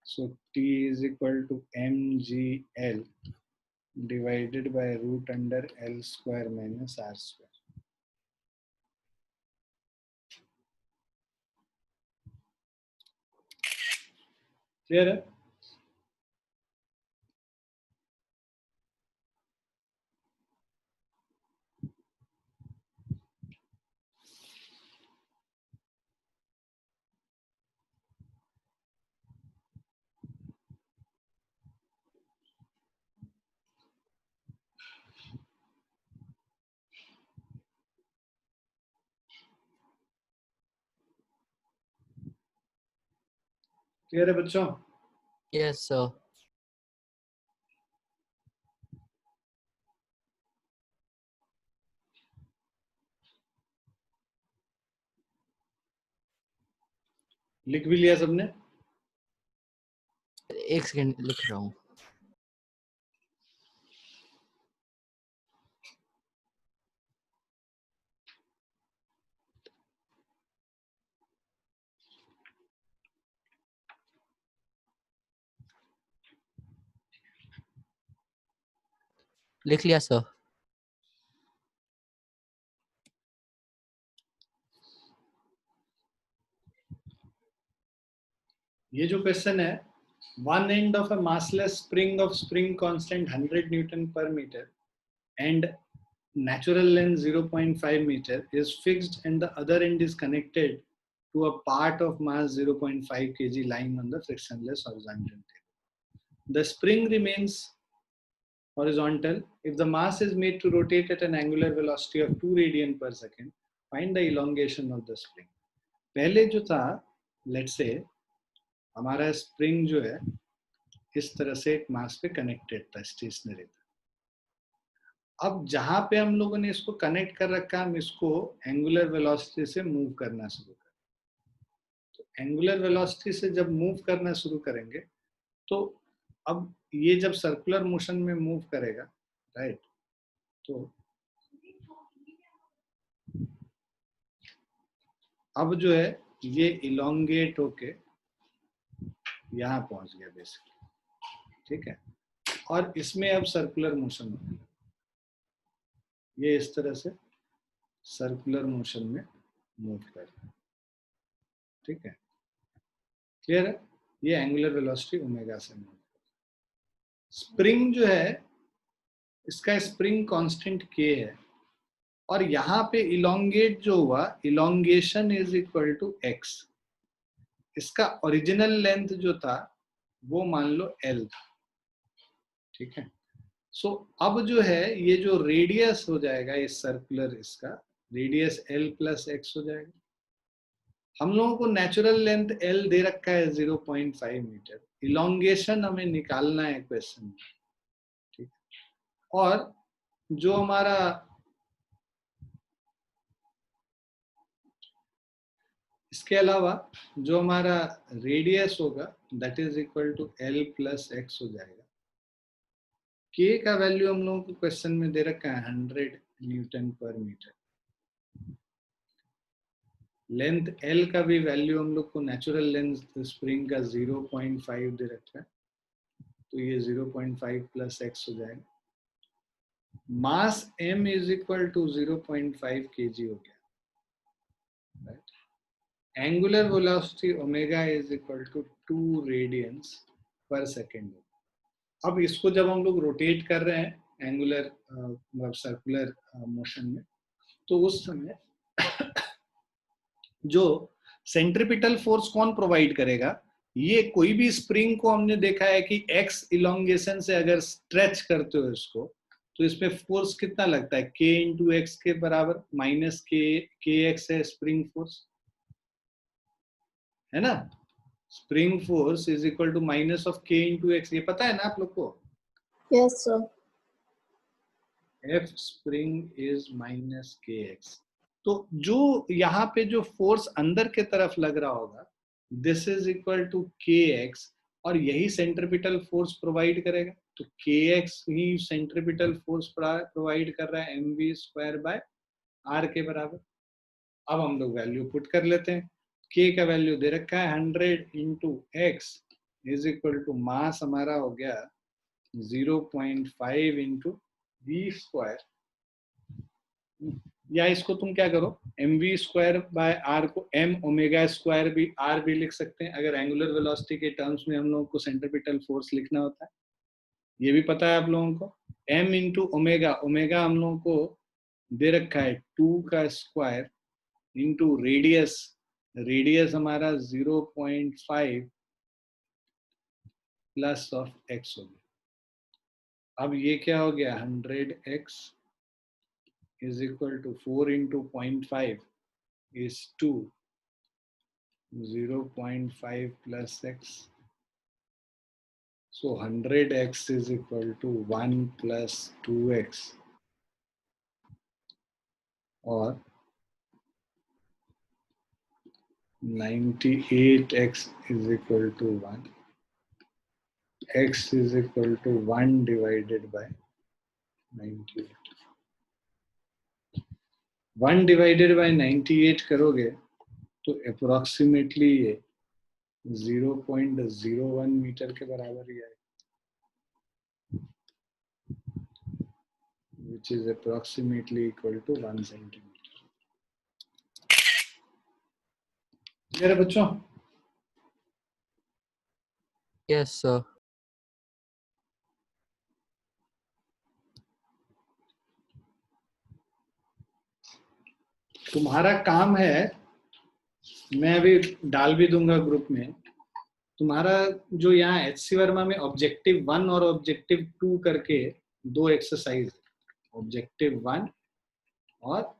सो t is equal to mgl divided by root under L square minus R square. Clear है? Clear है बच्चों? Yes sir. लिख भी लिया सबने? एक सेकंड लिख रहा हूँ. लिख लिया सर। ये जो क्वेश्चन है, one end of a massless spring of spring constant 100 Newton per meter and natural length 0.5 meter is fixed and the other end is connected to a part of mass 0.5 kg lying on the frictionless horizontal table. The spring remains horizontal if the mass is made to rotate at an angular velocity of 2 radian per second. Find the elongation of the spring. पहले जो था, let's say हमारा spring जो है इस तरह से एक मास पे कनेक्टेड था, स्टेशनरी था। अब जहां पे हम लोगों ने इसको कनेक्ट कर रखा, हम इसको एंगुलर वेलोसिटी से मूव करना शुरू करें। तो एंगुलर वेलोसिटी से जब मूव करना शुरू करेंगे तो अब ये जब सर्कुलर मोशन में मूव करेगा, राइट, तो अब जो है ये इलोंगेट होके यहां पहुंच गया बेसिकली, ठीक है। और इसमें अब सर्कुलर मोशन होगा, ये इस तरह से सर्कुलर मोशन में मूव कर रहा है, ठीक है, क्लियर है। ये एंगुलर वेलोसिटी ओमेगा से मूव कर रहा है। स्प्रिंग जो है इसका स्प्रिंग कांस्टेंट के है और यहाँ पे इलोंगेट जो हुआ, elongation is equal to X. इसका ओरिजिनल लेंथ जो था वो मान लो एल था, ठीक है। सो अब जो है ये जो रेडियस हो जाएगा इस सर्कुलर, इसका रेडियस एल प्लस एक्स हो जाएगा। हम लोगों को नेचुरल लेंथ एल दे रखा है 0.5 मीटर, इलोंगेशन हमें निकालना है क्वेश्चन में, ठीक। और जो हमारा इसके अलावा जो हमारा रेडियस होगा that is equal to L plus X हो जाएगा। के का वैल्यू हम लोगों को क्वेश्चन में दे रखा है 100 न्यूटन पर मीटर। लेंथ एल का भी वैल्यू हम लोग को नेचुरल लेंथ स्प्रिंग का 0.5 दे रखा है, तो ये 0.5 प्लस एक्स हो जाएगा। Mass m is equal to 0.5 kg हो गया, right. Angular velocity omega is equal to 2 radians per second. अब इसको जब हम लोग रोटेट कर रहे हैं एंगुलर मतलब सर्कुलर मोशन में, तो उस समय जो सेंट्रिपिटल फोर्स कौन प्रोवाइड करेगा, ये कोई भी स्प्रिंग को हमने देखा है कि एक्स इलोंगेशन से अगर स्ट्रेच करते हो इसको, तो इसमें फोर्स कितना लगता है, के इंटू एक्स के बराबर, माइनस के एक्स है स्प्रिंग फोर्स, है ना। Spring force is equal to minus of K into X, ये पता है ना आप लोग को। Yes, sir. F spring is minus K X. तो जो यहाँ पे जो फोर्स अंदर के तरफ लग रहा होगा this is equal to K X, और यही सेंट्रिपिटल फोर्स प्रोवाइड करेगा। तो के एक्स ही सेंट्रिपिटल फोर्स प्रोवाइड कर रहा है M V square by R के बराबर। अब हम लोग वैल्यू पुट कर लेते हैं। के का वैल्यू दे रखा है 100 into X is equal to mass हमारा हो गया 0.5 इंटू वी स्क्वायर, या इसको तुम क्या करो, M V square by R को एम ओमेगा स्क्वायर भी आर भी लिख सकते हैं, अगर एंगुलर वेलोसिटी के टर्म्स में हम लोगों को सेंट्रिपिटल फोर्स लिखना होता है। ये भी पता है आप लोगों को, एम इंटू ओमेगा, ओमेगा हम लोगों को दे रखा है 2 का स्क्वायर इंटू रेडियस, रेडियस हमारा 0.5 प्लस ऑफ एक्स हो गया। अब ये क्या हो गया, 100x is equal to 4 into 0.5 is 2, 0.5 plus x. So 100x is equal to 1 plus 2x, or 98x is equal to 1. X is equal to 1 divided by 98. 1 divided by 98 करोगे तो approximately ये 0.01 मीटर के बराबर ही आएगा। which is approximately equal to 1 centimeter. मेरे बच्चों, Yes, sir. तुम्हारा काम है, मैं अभी डाल भी दूंगा ग्रुप में, तुम्हारा जो यहाँ एचसी वर्मा में ऑब्जेक्टिव 1 और ऑब्जेक्टिव 2 करके 2 एक्सरसाइज, ऑब्जेक्टिव 1 और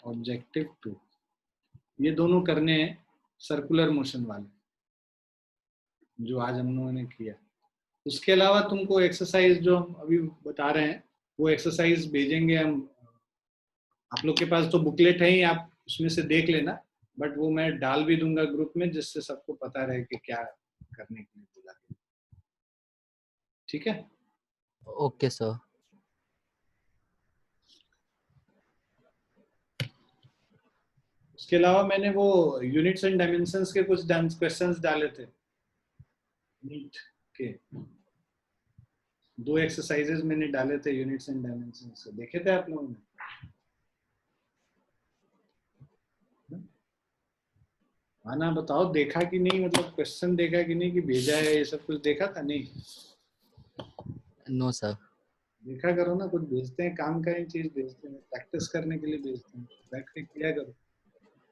ऑब्जेक्टिव 2, ये दोनों करने हैं सर्कुलर मोशन वाले, जो आज हम लोगों ने किया। उसके अलावा तुमको एक्सरसाइज जो हम अभी बता रहे हैं वो एक्सरसाइज भेजेंगे हम। आप लोग के पास तो बुकलेट है ही, आप उसमें से देख लेना, बट वो मैं डाल भी दूंगा ग्रुप में, जिससे सबको पता रहे कि क्या करने के लिए बोला गया। ठीक है? Okay, sir. उसके अलावा मैंने वो यूनिट्स एंड डायमेंशंस के कुछ क्वेश्चंस डाले थे नीट के, 2 एक्सरसाइजेस मैंने डाले थे यूनिट्स एंड डायमेंशंस से, देखे थे आप लोगों ने? आना बताओ, देखा कि नहीं, मतलब क्वेश्चन देखा कि नहीं, कि भेजा है, ये सब कुछ देखा था? नहीं No, sir. देखा करो ना, कुछ भेजते हैं काम का ही चीज भेजते हैं, प्रैक्टिस करने के लिए भेजते हैं, बैठ के किया करो।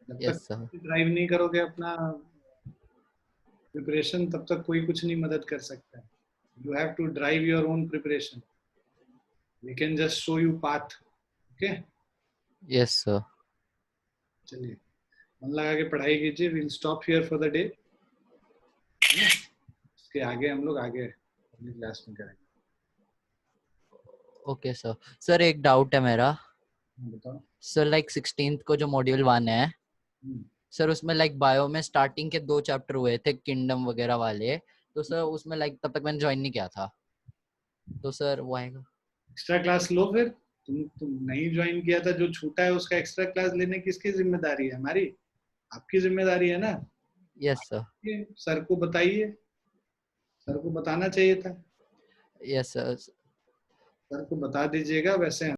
जब Yes, तक sir. ड्राइव नहीं करोगे अपना प्रिपरेशन, तब तक कोई कुछ नहीं मदद कर सकता है। You have to drive your own preparation, we can just show you path. Okay, Yes, sir. चलिए मन लगा के पढ़ाई कीजिए। Will stop here for the day. इसके आगे हम लोग आगे अगली क्लास में करेंगे। Okay, sir. Sir, एक डाउट है मेरा। बताओ। सर लाइक 16th को जो मॉड्यूल 1 है सर, उसमें लाइक बायो में स्टार्टिंग के 2 चैप्टर हुए थे किंगडम वगैरह वाले, तो सर उसमें लाइक तब तक मैंने ज्वाइन नहीं किया था, तो सर वो आएगा? एक्स्ट्रा क्लास लो फिर। तुम नहीं ज्वाइन किया था, जो छूटा है उसका एक्स्ट्रा क्लास लेने किसकी जिम्मेदारी है? हमारी, आपकी जिम्मेदारी है ना। Yes sir. सर को बताइए, सर को बताना चाहिए था। Yes sir. सर को बता दीजिएगा, वैसे